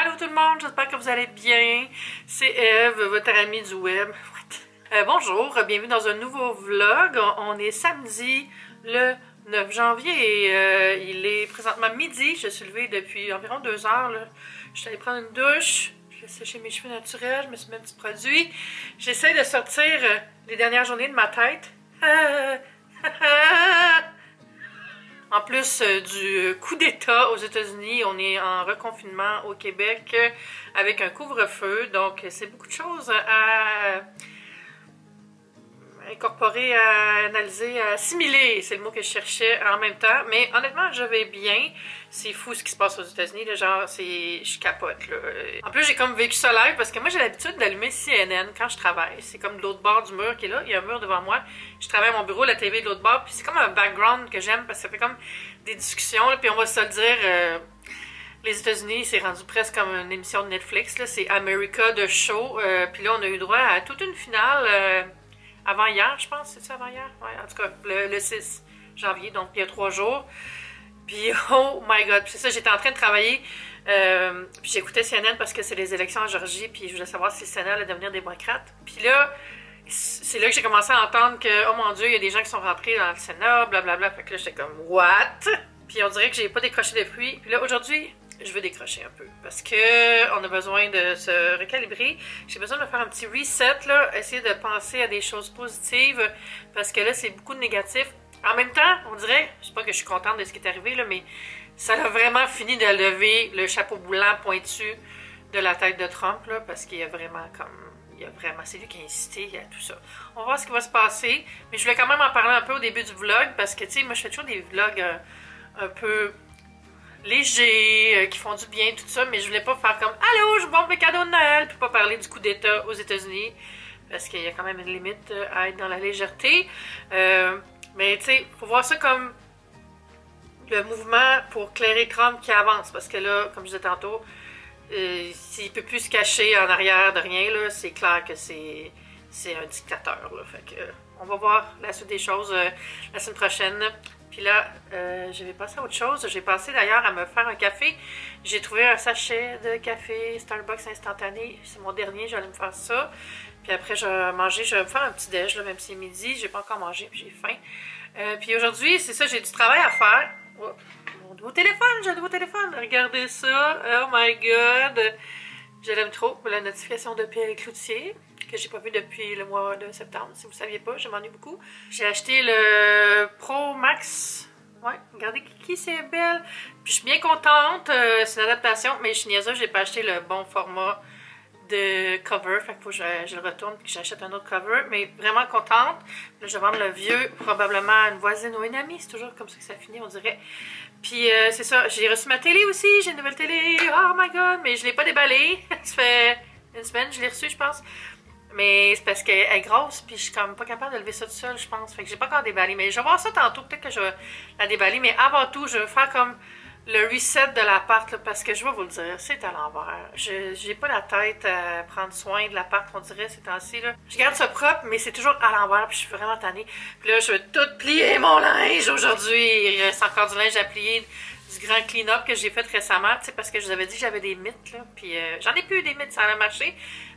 Allô tout le monde, j'espère que vous allez bien. C'est Eve, votre amie du web. Bonjour, bienvenue dans un nouveau vlog. On est samedi le 9 janvier et il est présentement midi. Je suis levée depuis environ 2 heures. Là. Je suis allée prendre une douche, je vais sécher mes cheveux naturels, je me suis mis un petit produit. J'essaie de sortir les dernières journées de ma tête. En plus du coup d'État aux États-Unis, on est en reconfinement au Québec avec un couvre-feu. Donc, c'est beaucoup de choses à incorporer, à analyser, à assimiler. C'est le mot que je cherchais en même temps. Mais honnêtement, je vais bien. C'est fou ce qui se passe aux États-Unis. Genre, je capote. Là. En plus, j'ai comme vécu ça live parce que moi, j'ai l'habitude d'allumer CNN quand je travaille. C'est comme de l'autre bord du mur qui est là. Il y a un mur devant moi. Je travaille à mon bureau, la TV de l'autre bord. Puis c'est comme un background que j'aime parce que ça fait comme des discussions. Là, puis on va se le dire... les États-Unis, c'est rendu presque comme une émission de Netflix. C'est America de show. Puis là, on a eu droit à toute une finale... avant hier, je pense, c'est ça avant hier? Ouais, en tout cas, le 6 janvier, donc il y a 3 jours. Puis, oh my god, c'est ça, j'étais en train de travailler, puis j'écoutais CNN parce que c'est les élections en Georgie, puis je voulais savoir si le Sénat allait devenir démocrate. Puis là, c'est là que j'ai commencé à entendre que, oh mon Dieu, il y a des gens qui sont rentrés dans le Sénat, blablabla, fait que là, j'étais comme, what? Puis on dirait que j'ai pas décroché depuis. Puis là, aujourd'hui, je veux décrocher un peu parce que on a besoin de se recalibrer. J'ai besoin de faire un petit reset, là, essayer de penser à des choses positives parce que là, c'est beaucoup de négatifs. En même temps, on dirait, je sais pas que je suis contente de ce qui est arrivé, là, mais ça a vraiment fini de lever le chapeau blanc pointu de la tête de Trump, là, parce qu'il y a vraiment c'est lui qui a incité à tout ça. On va voir ce qui va se passer, mais je voulais quand même en parler un peu au début du vlog parce que, tu sais, moi, je fais toujours des vlogs un peu légers, qui font du bien, tout ça, mais je voulais pas faire comme « Allô, je vous montre mes cadeaux de Noël », puis pas parler du coup d'État aux États-Unis, parce qu'il y a quand même une limite à être dans la légèreté. Mais tu sais, faut voir ça comme le mouvement pour clairer Trump qui avance, parce que là, comme je disais tantôt, s'il peut plus se cacher en arrière de rien, là, c'est clair que c'est un dictateur, là. Fait que, on va voir la suite des choses la semaine prochaine. Puis là, je vais passer à autre chose. J'ai passé d'ailleurs à me faire un café. J'ai trouvé un sachet de café Starbucks instantané. C'est mon dernier, j'allais me faire ça. Puis après, je vais manger, je vais me faire un petit déj, là, même si c'est midi. J'ai pas encore mangé, puis j'ai faim. Puis aujourd'hui, c'est ça, j'ai du travail à faire. Oh, mon nouveau téléphone, j'ai un nouveau téléphone. Regardez ça. Oh my god. Je l'aime trop. La notification de Pierre Cloutier, que j'ai pas vu depuis le mois de septembre. Si vous saviez pas, je m'ennuie beaucoup. J'ai acheté le Pro Max. Ouais, regardez qui c'est belle. Puis je suis bien contente. C'est une adaptation, mais je suis niaiseuse, j'ai pas acheté le bon format de cover. Fait qu'il faut que je le retourne et que j'achète un autre cover. Mais vraiment contente. Là, je vais vendre le vieux, probablement à une voisine ou une amie. C'est toujours comme ça que ça finit, on dirait. Puis c'est ça, j'ai reçu ma télé aussi. J'ai une nouvelle télé. Oh my god, mais je l'ai pas déballée. Ça fait une semaine, je l'ai reçue, je pense. Mais c'est parce qu'elle est grosse, puis je suis comme pas capable de lever ça tout seul, je pense. Fait que j'ai pas encore déballé. Mais je vais voir ça tantôt, peut-être que je vais la déballer. Mais avant tout, je vais faire comme le reset de l'appart, parce que je vais vous le dire, c'est à l'envers. J'ai pas la tête à prendre soin de l'appart, on dirait, ces temps-ci, là. Je garde ça propre, mais c'est toujours à l'envers, puis je suis vraiment tannée. Puis là, je vais tout plier mon linge aujourd'hui. Il reste encore du linge à plier, du grand clean-up que j'ai fait récemment, tu sais, parce que je vous avais dit que j'avais des mythes, là. Puis j'en ai plus des mythes, ça a marché.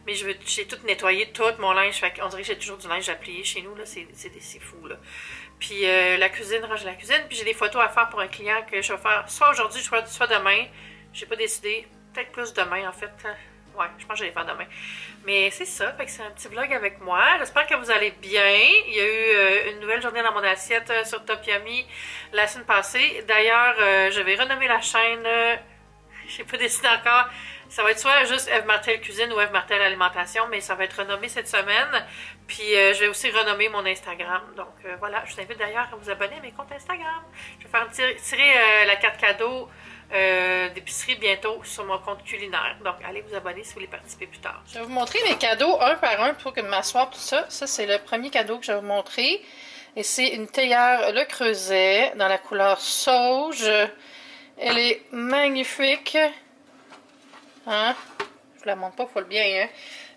Mais j'ai tout nettoyé, tout mon linge. Fait qu'on dirait que j'ai toujours du linge à plier chez nous, là. C'est fou, là. Puis la cuisine, range la cuisine. Puis j'ai des photos à faire pour un client que je vais faire soit aujourd'hui, soit demain. J'ai pas décidé. Peut-être plus demain, en fait. Ouais, je pense que je vais les faire demain. Mais c'est ça, fait que c'est un petit vlog avec moi. J'espère que vous allez bien. Il y a eu une nouvelle journée dans mon assiette sur Top Yummy la semaine passée. D'ailleurs, je vais renommer la chaîne. J'ai pas décidé encore. Ça va être soit juste Eve Martel Cuisine ou Eve Martel Alimentation, mais ça va être renommé cette semaine. Puis je vais aussi renommer mon Instagram. Donc voilà, je vous invite d'ailleurs à vous abonner à mes comptes Instagram. Je vais faire tirer la carte cadeau d'épicerie bientôt sur mon compte culinaire. Donc allez vous abonner si vous voulez participer plus tard. Je vais vous montrer mes cadeaux un par un plutôt que de m'asseoir tout ça. Ça, c'est le premier cadeau que je vais vous montrer. Et c'est une théière Le Creuset dans la couleur sauge. Elle est magnifique. Hein? Je vous la montre pas, il faut le bien, hein?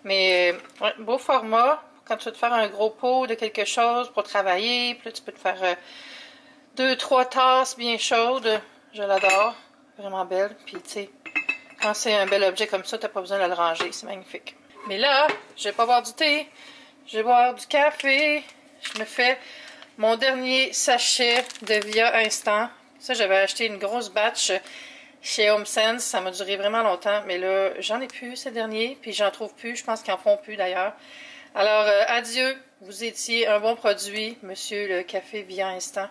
Mais, ouais, beau format. Quand tu veux te faire un gros pot de quelque chose pour travailler, puis là, tu peux te faire 2-3 tasses bien chaudes. Je l'adore. Vraiment belle. Puis, tu sais, Quand c'est un bel objet comme ça, t'as pas besoin de le ranger. C'est magnifique. Mais là, je vais pas boire du thé. Je vais boire du café. Je me fais mon dernier sachet de Via Instant. Ça, j'avais acheté une grosse batch chez HomeSense. Ça m'a duré vraiment longtemps. Mais là, j'en ai plus ces derniers. Puis j'en trouve plus. Je pense qu'ils en font plus d'ailleurs. Alors, adieu. Vous étiez un bon produit, monsieur le café Via Instant.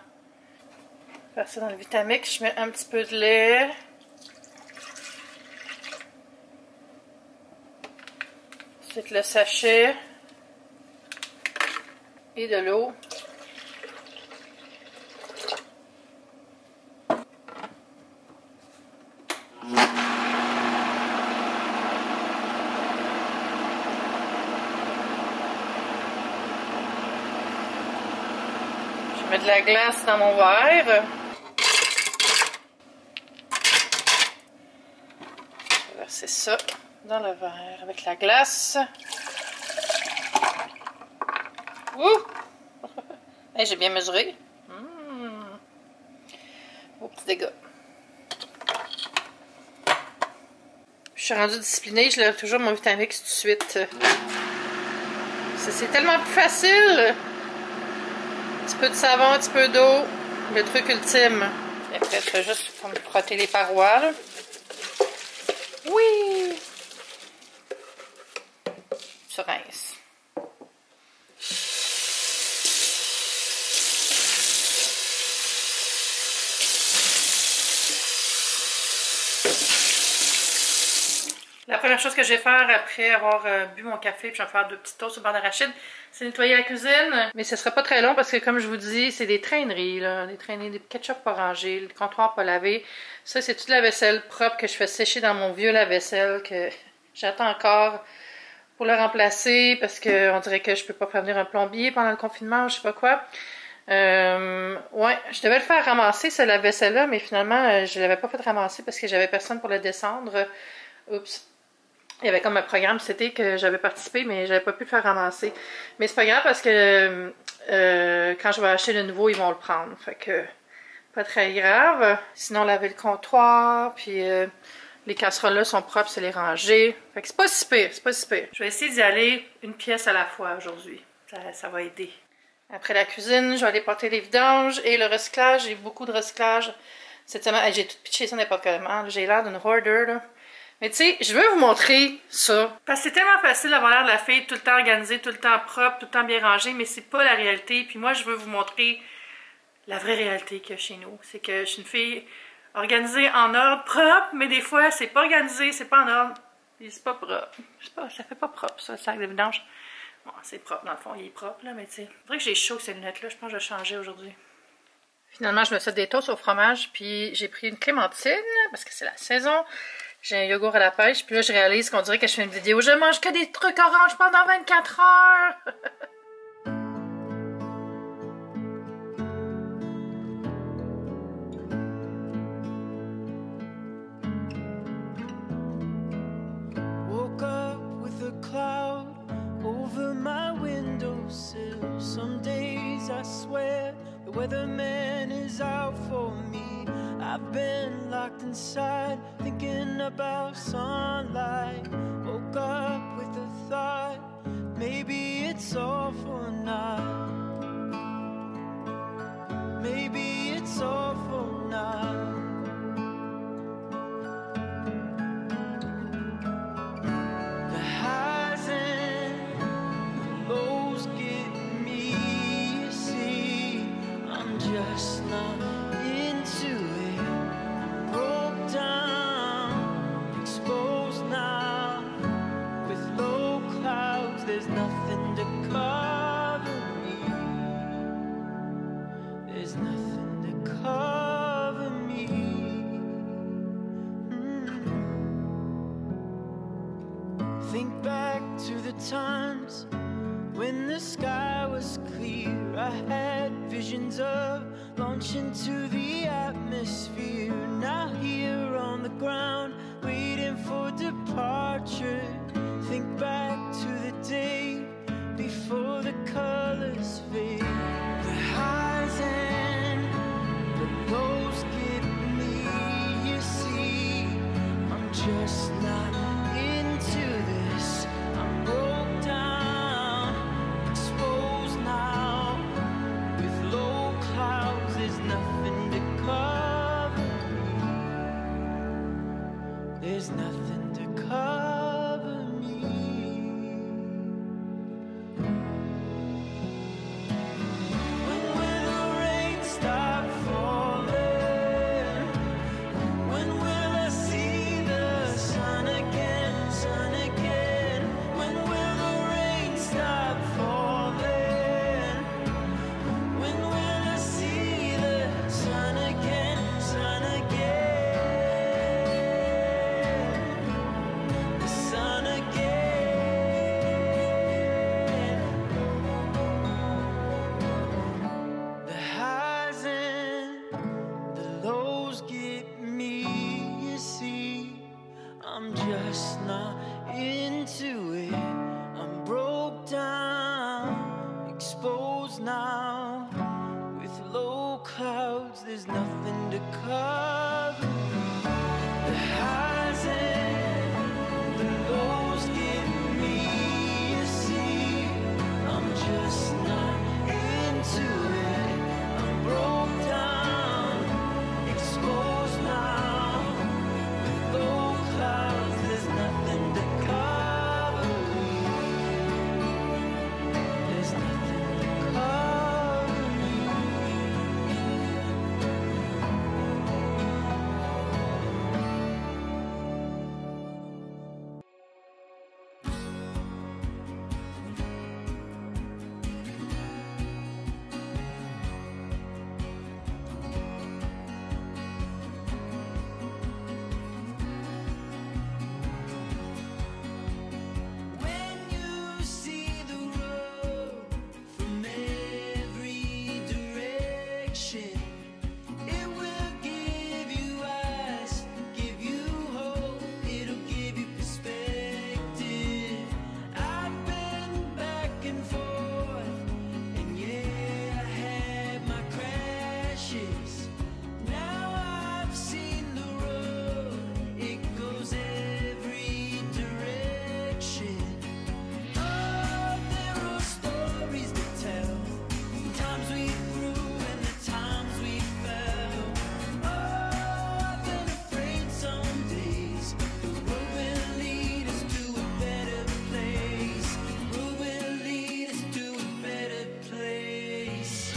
Je vais faire ça dans le Vitamix. Je mets un petit peu de lait. Ensuite, le sachet. Et de l'eau. Je mets de la glace dans mon verre. Je vais verser ça dans le verre avec la glace. Ouh! Hey, j'ai bien mesuré. Au petit dégât. Je suis rendue disciplinée, je lève toujours mon Vitamix tout de suite. C'est tellement plus facile. Un petit peu de savon, un petit peu d'eau. Le truc ultime. Et après, je fais juste comme frotter les parois. Là. Oui! Tu rinces. La première chose que je vais faire après avoir bu mon café, puis je vais faire 2 petites toasts au beurre d'arachide, c'est nettoyer la cuisine. Mais ce sera pas très long parce que, comme je vous dis, c'est des traîneries, là. Des traîneries, des ketchup pas rangés, le comptoir pas lavé. Ça, c'est toute la vaisselle propre que je fais sécher dans mon vieux lave-vaisselle que j'attends encore pour le remplacer parce qu'on dirait que je peux pas faire venir un plombier pendant le confinement, je sais pas quoi. Ouais, je devais le faire ramasser, ce lave-vaisselle-là, mais finalement, je l'avais pas fait ramasser parce que j'avais personne pour le descendre. Oups. Il y avait comme un programme cet été que j'avais participé, mais j'avais pas pu le faire ramasser. Mais c'est pas grave parce que quand je vais acheter le nouveau, ils vont le prendre. Fait que pas très grave. Sinon, laver le comptoir, puis les casseroles là sont propres, c'est les ranger. Fait que c'est pas si pire, c'est pas si pire. Je vais essayer d'y aller une pièce à la fois aujourd'hui. Ça va aider. Après la cuisine, je vais aller porter les vidanges et le recyclage. J'ai beaucoup de recyclage cette semaine. J'ai tout pitché ça n'importe comment. J'ai l'air d'une hoarder, là. Mais tu sais, je veux vous montrer ça. Parce que c'est tellement facile d'avoir l'air de la fille tout le temps organisée, tout le temps propre, tout le temps bien rangée, mais c'est pas la réalité. Puis moi, je veux vous montrer la vraie réalité qu'il y a chez nous. C'est que je suis une fille organisée en ordre, propre, mais des fois, c'est pas organisé, c'est pas en ordre. Puis c'est pas propre. Ça fait pas propre, ça, le sac de vidange. Bon, c'est propre, dans le fond, il est propre, là, mais tu sais. C'est vrai que j'ai chaud, ces lunettes-là. Je pense que je vais changer aujourd'hui. Finalement, je me suis fait des toasts au fromage, puis j'ai pris une clémentine, parce que c'est la saison. J'ai un yogourt à la pêche, puis là, je réalise qu'on dirait que je fais une vidéo. Je mange que des trucs oranges pendant 24 heures! Woke up with a cloud over my windowsill. Some days I swear the weatherman is out for me. I've been locked inside, thinking about sunlight. Woke up with a thought, maybe it's all for now. Maybe it's all for now. The highs and the lows get me, you see. I'm just not into it. Broke down, exposed now. With low clouds, there's nothing to cover me. There's nothing to cover me. Think back to the times when the sky was clear. I had visions of launching to the atmosphere. Now here on the ground, waiting for departure. Think back to the day before the colors fade. The highs and the lows get me, you see. I'm just nothing to cover me. When will the rain stop falling? When will I see the sun again, sun again? When will the rain stop falling? When will I see the sun again, sun again? The sun again. The highs and the lows get me, you see. I'm just not into it. I'm broke down, exposed now. With low clouds, there's nothing to cover. The highs and the lows get me, you see. I'm just not into it. I'm broke down, exposed now. With low clouds, there's nothing to cover me. There's nothing to cover me. When you see the road from every direction, it will give you eyes, give you hope, it'll give you perspective. I've been back and forth, and yeah, I had my crashes. Now I've seen the road, it goes every direction. Oh, there are stories to tell, the times we grew and the times we fell. Oh, I've been afraid some days the road will lead us to a better place. The road will lead us to a better place.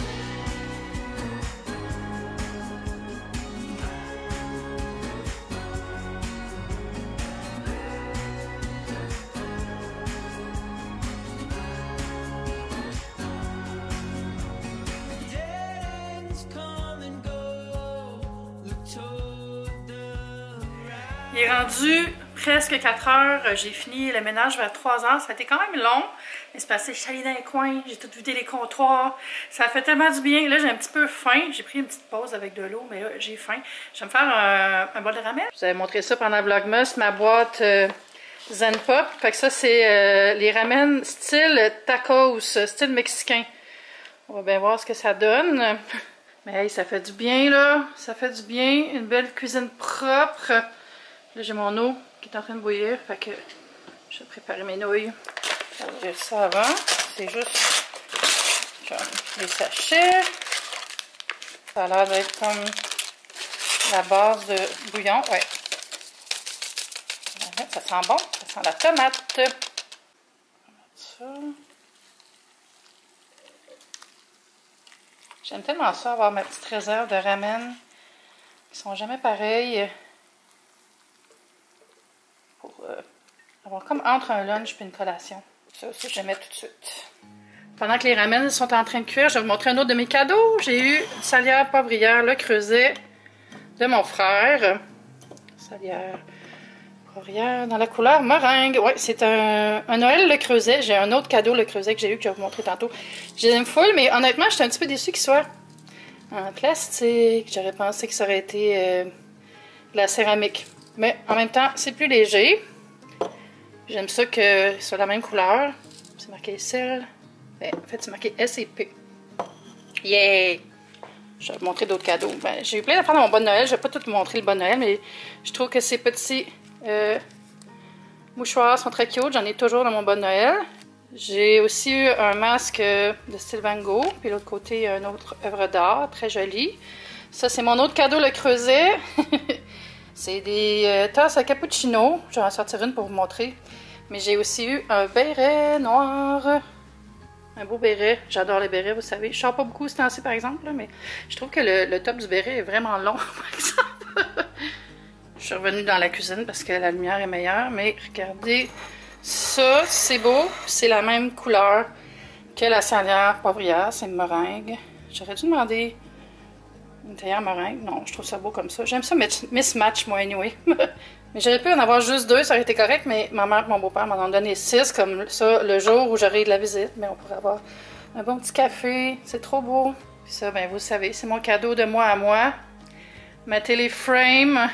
Dead ends come and go. Look toward the right. Il est rendu presque 4 heures. J'ai fini le ménage vers 3 heures. Ça a été quand même long. Mais c'est parce que je suis allée dans les coins. J'ai tout vidé les comptoirs. Ça a fait tellement du bien. Là, j'ai un petit peu faim. J'ai pris une petite pause avec de l'eau, mais là, j'ai faim. Je vais me faire un bol de ramen. Je vous avais montré ça pendant Vlogmas, ma boîte Zen Pop. Fait que ça, c'est les ramen style tacos, style mexicain. On va bien voir ce que ça donne. Mais hey, ça fait du bien, là. Ça fait du bien. Une belle cuisine propre. Là, j'ai mon eau qui est en train de bouillir. Fait que je vais préparer mes nouilles. Je vais ouvrir ça avant. C'est juste comme les sachets. Ça a l'air d'être comme la base de bouillon. Ouais. Ça sent bon. Ça sent la tomate. On va mettre ça. J'aime tellement ça, avoir ma petite réserve de ramen. Qui sont jamais pareils. Pour avoir comme entre un lunch et une collation. Ça aussi, je vais mettre tout de suite. Pendant que les ramen sont en train de cuire, je vais vous montrer un autre de mes cadeaux. J'ai eu une salière poivrière Le Creuset de mon frère. Salière poivrière dans la couleur meringue. Oui, c'est un Noël Le Creuset. J'ai un autre cadeau Le Creuset que j'ai eu que je vais vous montrer tantôt. Je les aime full, mais honnêtement, j'étais un petit peu déçue qu'il soit en plastique. J'aurais pensé que ça aurait été de la céramique. Mais en même temps, c'est plus léger. J'aime ça que ce soit la même couleur. C'est marqué sel. Ben, en fait, c'est marqué S et P. Yay! Je vais vous montrer d'autres cadeaux. Ben, j'ai eu plein d'affaires dans mon bon Noël. Je ne vais pas tout vous montrer le bon Noël, mais je trouve que ces petits mouchoirs sont très cute. J'en ai toujours dans mon bon Noël. J'ai aussi eu un masque de style Van Gogh. Puis l'autre côté, une autre œuvre d'art très jolie. Ça, c'est mon autre cadeau Le Creuset. C'est des tasses à cappuccino. Je vais en sortir une pour vous montrer. Mais j'ai aussi eu un béret noir. Un beau béret. J'adore les bérets, vous savez. Je sors pas beaucoup ce temps-ci, par exemple, là, mais je trouve que le top du béret est vraiment long, par exemple. Je suis revenue dans la cuisine parce que la lumière est meilleure, mais regardez ça, c'est beau. C'est la même couleur que la salière poivrière, c'est une meringue. J'aurais dû demander une théière meringue. Non, je trouve ça beau comme ça. J'aime ça mismatch, moi, anyway. Mais j'aurais pu en avoir juste 2, ça aurait été correct, mais ma mère et mon beau-père m'en ont donné 6, comme ça, le jour où j'aurai de la visite. Mais on pourrait avoir un bon petit café. C'est trop beau. Puis ça, ben vous savez, c'est mon cadeau de moi à moi. Ma téléframe.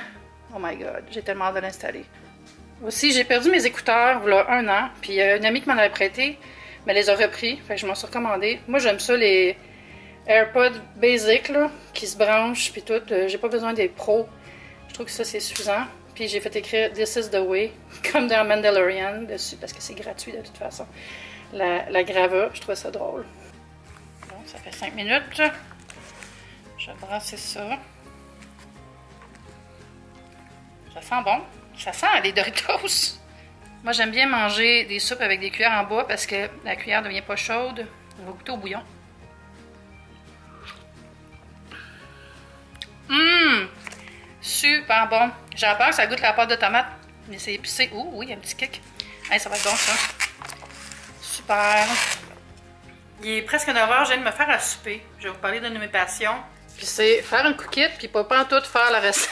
Oh my god, j'ai tellement hâte de l'installer. Aussi, j'ai perdu mes écouteurs il y a 1 an, puis une amie qui m'en avait prêté, mais les a repris, fait que je m'en suis recommandé. Moi, j'aime ça, les AirPods basic, là, qui se branchent, puis tout. J'ai pas besoin des pros. Je trouve que ça, c'est suffisant. Puis j'ai fait écrire This is the way, comme dans Mandalorian, dessus, parce que c'est gratuit de toute façon. La gravure, je trouve ça drôle. Bon, ça fait 5 minutes. Je vais brasser ça. Ça sent bon. Ça sent les Doritos. Moi, j'aime bien manger des soupes avec des cuillères en bois parce que la cuillère ne devient pas chaude. On va goûter au bouillon. Super bon. J'ai peur que ça goûte la pâte de tomate, mais c'est épicé. Ouh, oui, il y a un petit kick. Hey, ça va être bon, ça. Super. Il est presque 9 h, je viens de me faire à souper. Je vais vous parler d'une de mes passions. Puis c'est faire un cookit, puis pas en tout faire la recette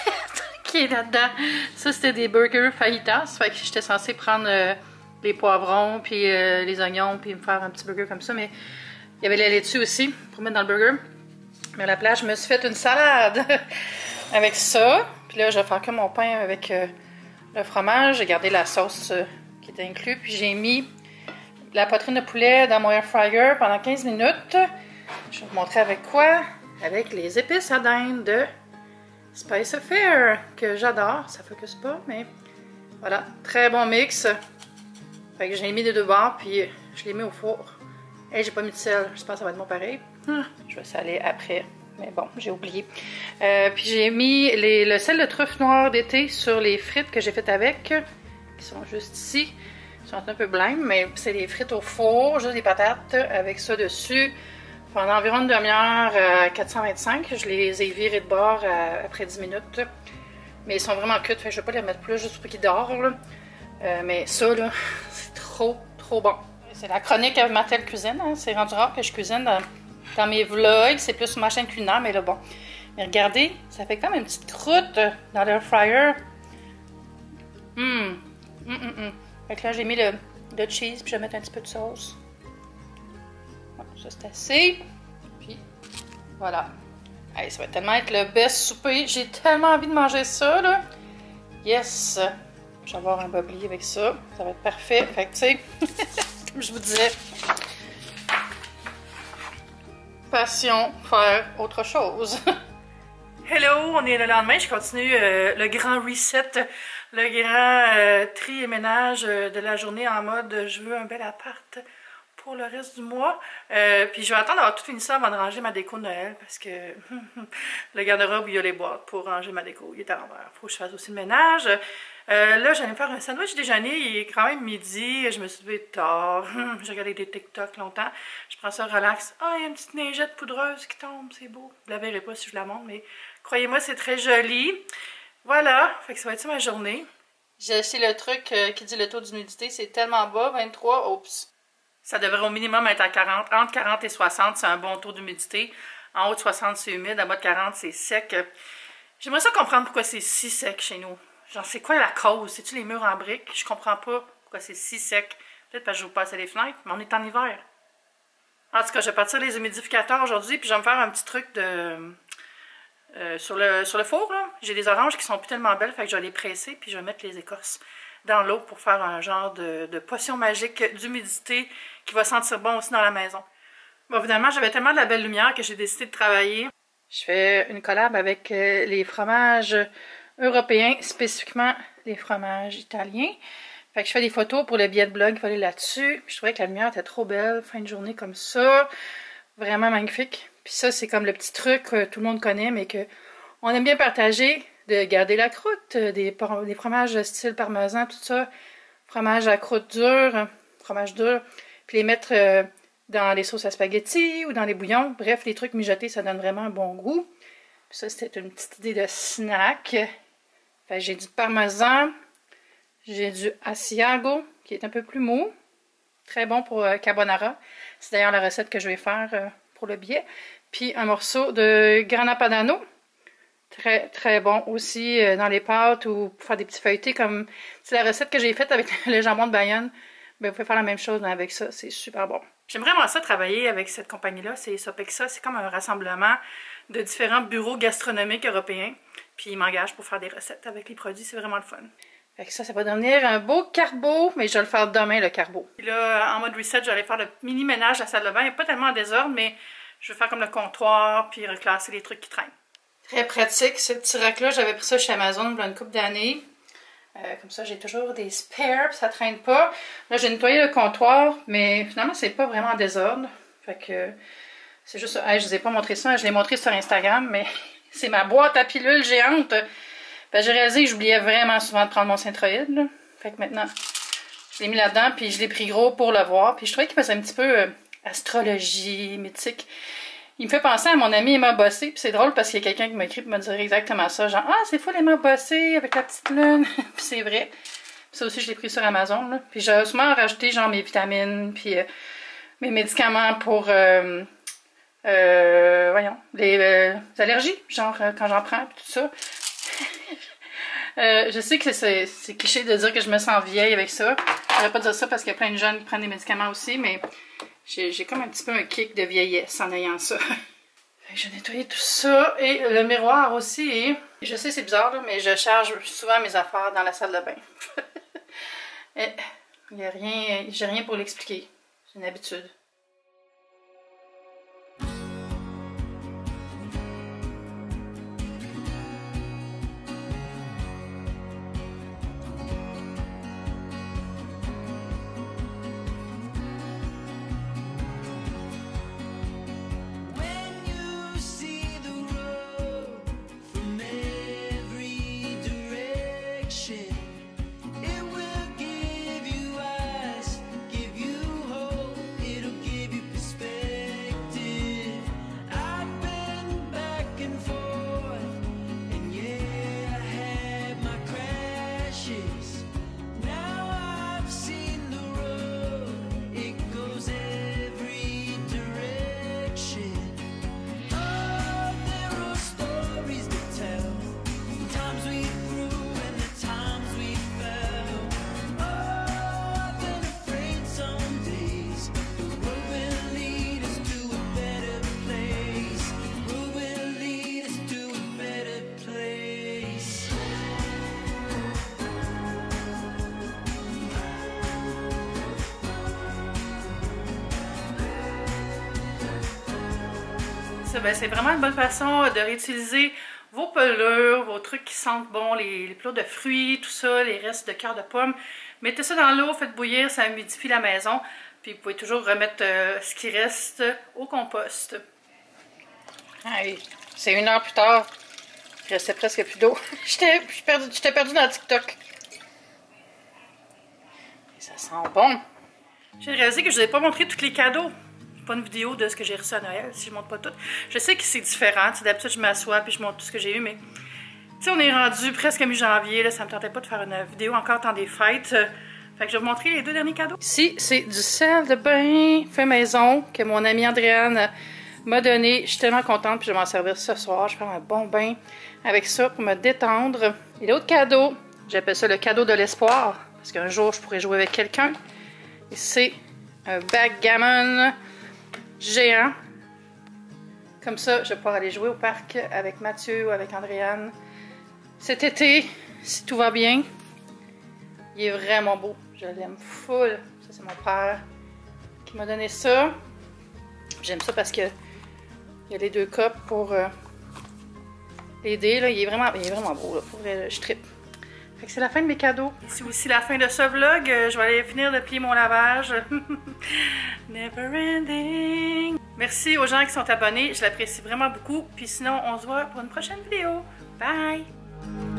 qui est là-dedans. Ça, c'était des burgers fajitas. Fait que j'étais censée prendre les poivrons, puis les oignons, puis me faire un petit burger comme ça. Mais il y avait la laitue aussi pour mettre dans le burger. Mais à la place, je me suis fait une salade avec ça. Puis là, je vais faire que mon pain avec le fromage. J'ai gardé la sauce qui était inclue. Puis j'ai mis la poitrine de poulet dans mon air fryer pendant 15 minutes. Je vais vous montrer avec quoi. Avec les épices à dinde de Spice Affair, que j'adore. Ça focus pas, mais voilà. Très bon mix. Fait que j'ai mis des 2 bords, puis je l'ai mis au four. Et j'ai pas mis de sel. Je pense que ça va être bon pareil. Je vais saler après. Mais bon, j'ai oublié. Puis j'ai mis le sel de truffe noir d'été sur les frites que j'ai faites avec, qui sont juste ici. Ils sont un peu blêmes, mais c'est des frites au four, juste des patates avec ça dessus. Pendant environ une demi-heure à 425, je les ai virés de bord après 10 minutes. Mais ils sont vraiment cuits, fait que je vais pas les remettre plus juste pour qu'ils dorent. Mais ça, là, c'est trop bon. C'est la chronique à Martel Cuisine. Hein. C'est rendu rare que je cuisine dans mes vlogs. C'est plus sur ma chaîne culinaire, mais là, bon. Mais regardez, ça fait comme une petite croûte dans l'air fryer. Fait que là, j'ai mis le cheese, puis je vais mettre un petit peu de sauce. Bon, ça, c'est assez. Puis, voilà. Allez, ça va tellement être le best souper. J'ai tellement envie de manger ça, là. Yes! Je vais avoir un bubbly avec ça. Ça va être parfait. Fait que, tu sais, comme je vous disais, passion, faire autre chose. Hello, on est le lendemain. Je continue le grand reset, le grand tri et ménage de la journée en mode je veux un bel appart pour le reste du mois. Puis je vais attendre d'avoir tout fini ça avant de ranger ma déco de Noël parce que le garde-robe, il y a les boîtes pour ranger ma déco. Il est à l'envers. Faut que je fasse aussi le ménage. Là, j'allais me faire un sandwich déjeuner. Il est quand même midi. Je me suis levée tard. J'ai regardé des TikTok longtemps. Je prends ça relax. Ah, il y a une petite neigette poudreuse qui tombe. C'est beau. Vous la verrez pas si je vous la montre, mais croyez-moi, c'est très joli. Voilà. Fait que ça va être ça ma journée. J'ai acheté le truc qui dit le taux d'humidité. C'est tellement bas. 23. Oups. Ça devrait au minimum être à 40. Entre 40 et 60, c'est un bon taux d'humidité. En haut de 60, c'est humide. En bas de 40, c'est sec. J'aimerais ça comprendre pourquoi c'est si sec chez nous. Genre, c'est quoi la cause? C'est-tu les murs en briques? Je comprends pas pourquoi c'est si sec. Peut-être parce que je vous passe les fenêtres, mais on est en hiver. En tout cas, je vais partir les humidificateurs aujourd'hui, puis je vais me faire un petit truc de sur le four, là. J'ai des oranges qui sont plus tellement belles, fait que je vais les presser, puis je vais mettre les écorces dans l'eau pour faire un genre de potion magique d'humidité qui va sentir bon aussi dans la maison. Bon, finalement, j'avais tellement de la belle lumière que j'ai décidé de travailler. Je fais une collab avec les fromages européens, spécifiquement les fromages italiens. Fait que je fais des photos pour le billet de blog qui va aller là-dessus. Je trouvais que la lumière était trop belle, fin de journée comme ça. Vraiment magnifique. Puis ça, c'est comme le petit truc que tout le monde connaît, mais que on aime bien partager, de garder la croûte, des fromages style parmesan, tout ça, fromage à croûte dure, fromage dur, puis les mettre dans les sauces à spaghetti ou dans les bouillons. Bref, les trucs mijotés, ça donne vraiment un bon goût. Puis ça, c'était une petite idée de snack. J'ai du parmesan, j'ai du Asiago, qui est un peu plus mou. Très bon pour carbonara. C'est d'ailleurs la recette que je vais faire pour le billet. Puis un morceau de grana padano. Très, très bon aussi dans les pâtes ou pour faire des petits feuilletés comme... C'est la recette que j'ai faite avec le jambon de Bayonne. Ben, vous pouvez faire la même chose avec ça. C'est super bon. J'aime vraiment ça travailler avec cette compagnie-là. C'est Sopexa. C'est comme un rassemblement de différents bureaux gastronomiques européens. Puis ils m'engagent pour faire des recettes avec les produits. C'est vraiment le fun. Fait que ça va devenir un beau carbo, mais je vais le faire demain, le carbo. Puis là, en mode reset, j'allais faire le mini ménage à la salle de bain. Il n'y a pas tellement en désordre, mais je vais faire comme le comptoir, puis reclasser les trucs qui traînent. Très pratique, ce petit rack-là. J'avais pris ça chez Amazon il y a une couple d'années. Comme ça, j'ai toujours des spares, puis ça traîne pas. Là, j'ai nettoyé le comptoir, mais finalement, c'est pas vraiment en désordre. Fait que c'est juste ça. Hey, je vous ai pas montré ça, je l'ai montré sur Instagram, mais c'est ma boîte à pilules géante. J'ai réalisé que j'oubliais vraiment souvent de prendre mon Synthroid. Là. Fait que maintenant, je l'ai mis là-dedans, puis je l'ai pris gros pour le voir. Puis je trouvais qu'il faisait un petit peu astrologie, mythique. Il me fait penser à mon ami Emma Bossé, puis c'est drôle parce qu'il y a quelqu'un qui m'a écrit pour me dire exactement ça, genre « Ah, c'est fou Emma Bossé avec la petite lune! » Puis c'est vrai. Puis ça aussi, je l'ai pris sur Amazon, là. Puis j'ai souvent rajouté genre mes vitamines, puis mes médicaments pour, voyons, les allergies, genre quand j'en prends, puis tout ça. Je sais que c'est cliché de dire que je me sens vieille avec ça. Je ne devrais pas dire ça parce qu'il y a plein de jeunes qui prennent des médicaments aussi, mais... J'ai comme un petit peu un kick de vieillesse en ayant ça. J'ai nettoyé tout ça. Et le miroir aussi. Et je sais c'est bizarre, là, mais je charge souvent mes affaires dans la salle de bain. J'ai rien pour l'expliquer. C'est une habitude. C'est vraiment une bonne façon de réutiliser vos pelures, vos trucs qui sentent bon, les pelours de fruits, tout ça, les restes de cœur de pomme. Mettez ça dans l'eau, faites bouillir, ça humidifie la maison. Puis vous pouvez toujours remettre ce qui reste au compost. C'est 1 heure plus tard. Il restait presque plus d'eau. J'étais perdue dans TikTok. Et ça sent bon. J'ai réalisé que je ne vous ai pas montré tous les cadeaux. Pas une vidéo de ce que j'ai reçu à Noël, si je montre pas tout. Je sais que c'est différent. D'habitude, je m'assois puis je montre tout ce que j'ai eu, mais tu sais, on est rendu presque mi-janvier. Ça me tentait pas de faire une vidéo encore temps des fêtes. Fait que je vais vous montrer les 2 derniers cadeaux. Ici, c'est du sel de bain fait maison que mon amie Andréane m'a donné. Je suis tellement contente puis je vais m'en servir ce soir. Je vais faire un bon bain avec ça pour me détendre. Et l'autre cadeau, j'appelle ça le cadeau de l'espoir parce qu'un jour, je pourrais jouer avec quelqu'un. Et c'est un backgammon géant. Comme ça, je vais pouvoir aller jouer au parc avec Mathieu ou avec Andréane cet été, si tout va bien. Il est vraiment beau. Je l'aime full. Ça, c'est mon père qui m'a donné ça. J'aime ça parce que il y a les 2 copes pour l'aider. Il est vraiment beau. Là. Pour vrai, je trippe. Fait que c'est la fin de mes cadeaux. C'est aussi la fin de ce vlog. Je vais aller finir de plier mon lavage. Never ending. Merci aux gens qui sont abonnés. Je l'apprécie vraiment beaucoup. Puis sinon, on se voit pour une prochaine vidéo. Bye! you.